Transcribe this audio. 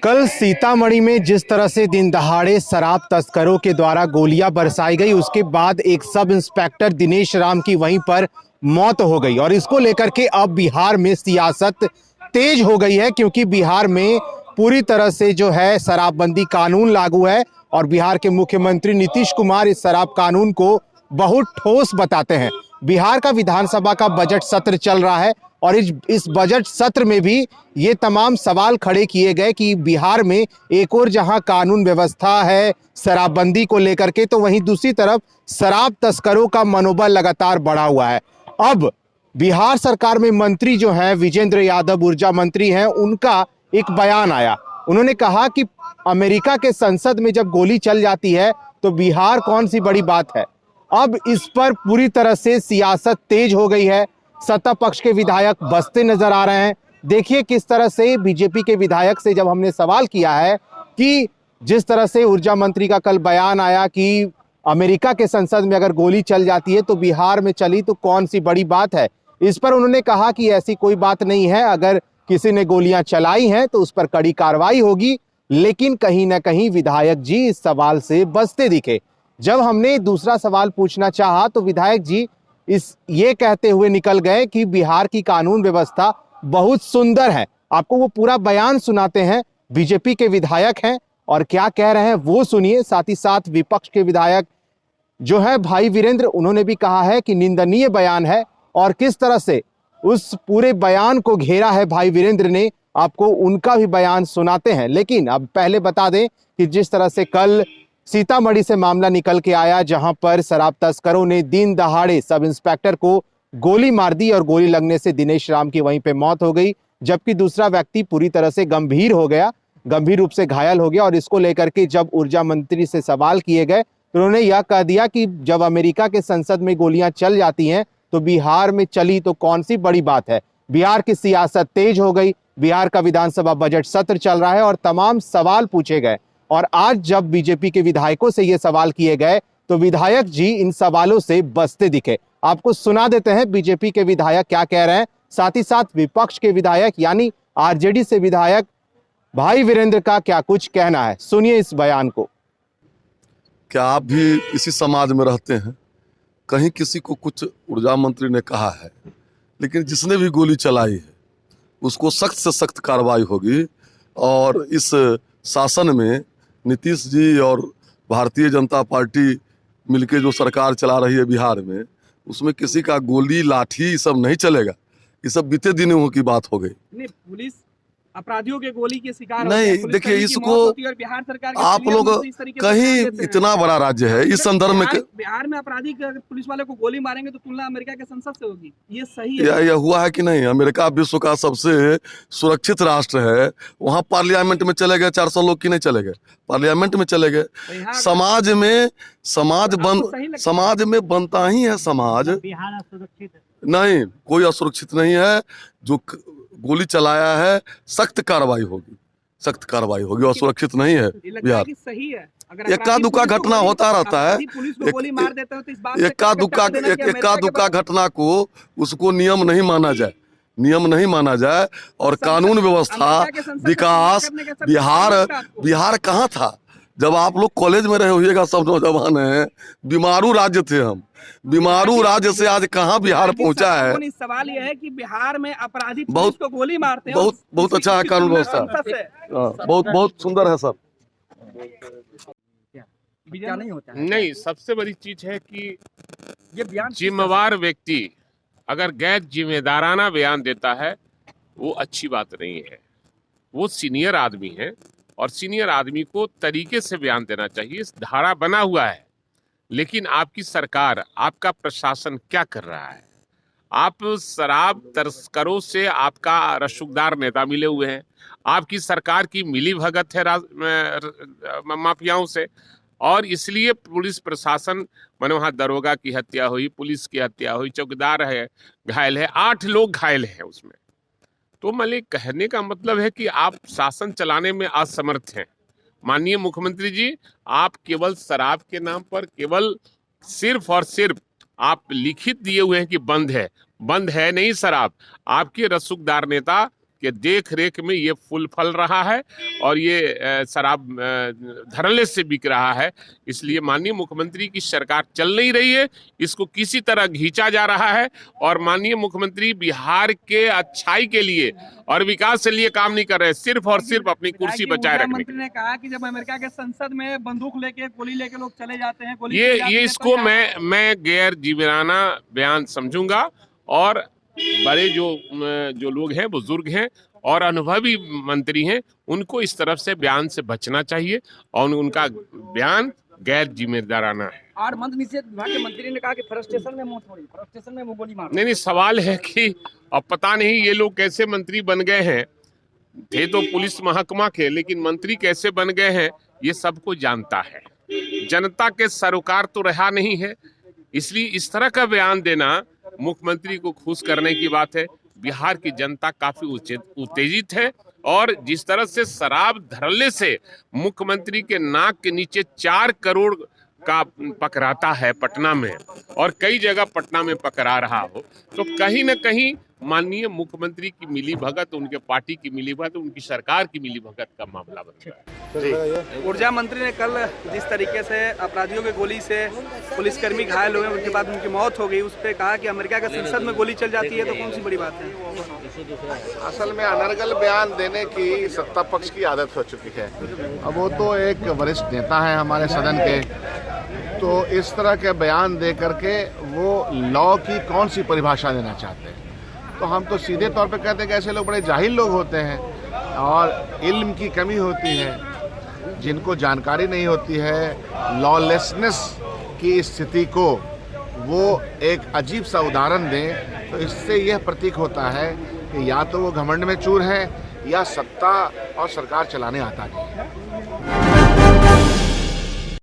कल सीतामढ़ी में जिस तरह से दिन दहाड़े शराब तस्करों के द्वारा गोलियां बरसाई गई, उसके बाद एक सब इंस्पेक्टर दिनेश राम की वहीं पर मौत हो गई। और इसको लेकर के अब बिहार में सियासत तेज हो गई है, क्योंकि बिहार में पूरी तरह से जो है शराबबंदी कानून लागू है और बिहार के मुख्यमंत्री नीतीश कुमार इस शराब कानून को बहुत ठोस बताते हैं। बिहार का विधानसभा का बजट सत्र चल रहा है और इस बजट सत्र में भी ये तमाम सवाल खड़े किए गए कि बिहार में एक और जहां कानून व्यवस्था है शराबबंदी को लेकर के, तो वहीं दूसरी तरफ शराब तस्करों का मनोबल लगातार बढ़ा हुआ है। अब बिहार सरकार में मंत्री जो हैं विजेंद्र यादव, ऊर्जा मंत्री हैं, उनका एक बयान आया। उन्होंने कहा कि अमेरिका के संसद में जब गोली चल जाती है तो बिहार कौन सी बड़ी बात है। अब इस पर पूरी तरह से सियासत तेज हो गई है। सत्ता पक्ष के विधायक बसते नजर आ रहे हैं। देखिए किस तरह से बीजेपी के विधायक से जब हमने सवाल किया है कि जिस तरह से ऊर्जा मंत्री का कल बयान आया कि अमेरिका के संसद में अगर गोली चल जाती है तो बिहार में चली तो कौन सी बड़ी बात है, इस पर उन्होंने कहा कि ऐसी कोई बात नहीं है। अगर किसी ने गोलियां चलाई हैं तो उस पर कड़ी कार्रवाई होगी। लेकिन कहीं ना कहीं विधायक जी इस सवाल से बचते दिखे। जब हमने दूसरा सवाल पूछना चाहा तो विधायक जी ये कहते हुए निकल गए कि बिहार की कानून व्यवस्था बहुत सुंदर है। आपको वो पूरा बयान सुनाते हैं। बीजेपी के विधायक हैं और क्या कह रहे हैं वो सुनिए। साथ ही साथ विपक्ष के विधायक जो है भाई वीरेंद्र, उन्होंने भी कहा है कि निंदनीय बयान है और किस तरह से उस पूरे बयान को घेरा है भाई वीरेंद्र ने। आपको उनका भी बयान सुनाते हैं। लेकिन अब पहले बता दें कि जिस तरह से कल सीतामढ़ी से मामला निकल के आया, जहां पर शराब तस्करों ने दिन दहाड़े सब इंस्पेक्टर को गोली मार दी और गोली लगने से दिनेश राम की वहीं पे मौत हो गई, जबकि दूसरा व्यक्ति पूरी तरह से गंभीर रूप से घायल हो गया। और इसको लेकर के जब ऊर्जा मंत्री से सवाल किए गए तो उन्होंने यह कह दिया कि जब अमेरिका के संसद में गोलियां चल जाती हैं तो बिहार में चली तो कौन सी बड़ी बात है। बिहार की सियासत तेज हो गई। बिहार का विधानसभा बजट सत्र चल रहा है और तमाम सवाल पूछे गए। और आज जब बीजेपी के विधायकों से ये सवाल किए गए तो विधायक जी इन सवालों से बचते दिखे। आपको सुना देते हैं बीजेपी के विधायक क्या कह रहे हैं। साथ ही साथ विपक्ष के विधायक यानी आरजेडी से विधायक भाई वीरेंद्र का क्या कुछ कहना है, सुनिए इस बयान को। क्या आप भी इसी समाज में रहते हैं? कहीं किसी को कुछ ऊर्जा मंत्री ने कहा है, लेकिन जिसने भी गोली चलाई है उसको सख्त से सख्त कार्रवाई होगी। और इस शासन में नीतीश जी और भारतीय जनता पार्टी मिलके जो सरकार चला रही है बिहार में, उसमें किसी का गोली लाठी ये सब नहीं चलेगा। ये सब बीते दिनों की बात हो गई। नहीं, पुलिस अपराधियों के गोली के शिकार नहीं, देखिए इसको बिहार सरकार आप लोग कहीं इतना बड़ा राज्य है इस संदर्भ में बिहार में अपराधी पुलिस वाले को गोली मारेंगे तो तुलना अमेरिका के संसद से होगी। ये सही है? यह हुआ है कि नहीं? अमेरिका विश्व का सबसे सुरक्षित राष्ट्र है। वहाँ पार्लियामेंट में चले गए 400 लोग की नहीं चले गए, पार्लियामेंट में चले गए। समाज में बनता ही है समाज। बिहार असुरक्षित है? नहीं, कोई असुरक्षित नहीं है। जो गोली चलाया है सख्त कार्रवाई होगी, सख्त कार्रवाई होगी। और सुरक्षित नहीं है बिहार। सही है। इक्का दुक्का घटना होता रहता है। इक्का दुक्का घटना को उसको नियम नहीं माना जाए, नियम नहीं माना जाए। और कानून व्यवस्था विकास बिहार कहाँ था जब आप लोग कॉलेज में रहे होइएगा? सब नौजवान हैं। बीमारू राज्य थे हम। बीमारू राज्य से आज कहाँ बिहार पहुंचा है। सवाल यह है कि बिहार में अपराधी पुलिस को गोली मारते हैं। बहुत अच्छा है कानून व्यवस्था, बहुत सुंदर है सब। क्या नहीं होता है? नहीं, सबसे बड़ी चीज है कि ये जिम्मेवार व्यक्ति अगर गैर जिम्मेदाराना बयान देता है वो अच्छी बात नहीं है। वो सीनियर आदमी है और सीनियर आदमी को तरीके से बयान देना चाहिए। इस धारा बना हुआ है, लेकिन आपकी सरकार, आपका प्रशासन क्या कर रहा है? आप शराब तस्करों से आपका रसूखदार नेता मिले हुए हैं। आपकी सरकार की मिली भगत है माफियाओं से, और इसलिए पुलिस प्रशासन माने वहाँ दरोगा की हत्या हुई, पुलिस की हत्या हुई, चौकीदार है घायल है, 8 लोग घायल हैं उसमें। तो मतलब कहने का मतलब है कि आप शासन चलाने में असमर्थ हैं। माननीय मुख्यमंत्री जी, आप केवल शराब के नाम पर केवल सिर्फ और सिर्फ आप लिखित दिए हुए हैं कि बंद है नहीं शराब। आपके रसूखदार नेता के देख रेख में ये फूल फल रहा है और ये शराब धड़ल्ले से बिक रहा है। इसलिए माननीय मुख्यमंत्री की सरकार चल नहीं रही है, इसको किसी तरह खींचा जा रहा है और माननीय मुख्यमंत्री बिहार के अच्छाई के लिए और विकास के लिए काम नहीं कर रहे, सिर्फ और सिर्फ अपनी कुर्सी बचाए रखने। मंत्री ने कहा कि जब अमेरिका के संसद में बंदूक लेके गोली लेके लोग चले जाते हैं, गोली ये इसको मैं गैर जिम्मेदाराना बयान समझूंगा और बड़े जो लोग हैं, बुजुर्ग हैं और अनुभवी मंत्री हैं, उनको इस तरफ से बयान से बचना चाहिए और उनका बयान गैर जिम्मेदाराना है। और मंत्र निषेध विभाग के मंत्री ने कहा कि फ्रस्ट्रेशन में मौत हो रही, फ्रस्ट्रेशन में वो गोली मार। नहीं, सवाल है कि अब पता नहीं ये लोग कैसे मंत्री बन गए हैं। थे तो पुलिस महकमा के, लेकिन मंत्री कैसे बन गए हैं ये सबको जानता है। जनता के सरोकार तो रहा नहीं है, इसलिए इस तरह का बयान देना मुख्यमंत्री को खुश करने की बात है। बिहार की जनता काफी उत्तेजित है और जिस तरह से शराब धड़ल्ले से मुख्यमंत्री के नाक के नीचे 4 करोड़ का पकड़ाता है पटना में और कई जगह पटना में पकड़ा रहा हो, तो कहीं न कहीं माननीय मुख्यमंत्री की मिली भगत, उनके पार्टी की मिली भगत, उनकी सरकार की मिली भगत का मामला बनता है। ऊर्जा मंत्री ने कल जिस तरीके से अपराधियों की गोली से पुलिसकर्मी घायल हुए, उनके बाद उनकी मौत हो गई, उस पर कहा कि अमेरिका के संसद में गोली चल जाती है तो कौन सी बड़ी बात है। असल में अनर्गल बयान देने की सत्ता पक्ष की आदत हो चुकी है। अब वो तो एक वरिष्ठ नेता है हमारे सदन के, तो इस तरह के बयान दे करके वो लॉ की कौन सी परिभाषा देना चाहते हैं। तो हम तो सीधे तौर पे कहते हैं कि ऐसे लोग बड़े जाहिल लोग होते हैं और इल्म की कमी होती है, जिनको जानकारी नहीं होती है लॉलेसनेस की स्थिति को, वो एक अजीब सा उदाहरण दें। तो इससे यह प्रतीक होता है कि या तो वो घमंड में चूर है या सत्ता और सरकार चलाने आता नहीं है।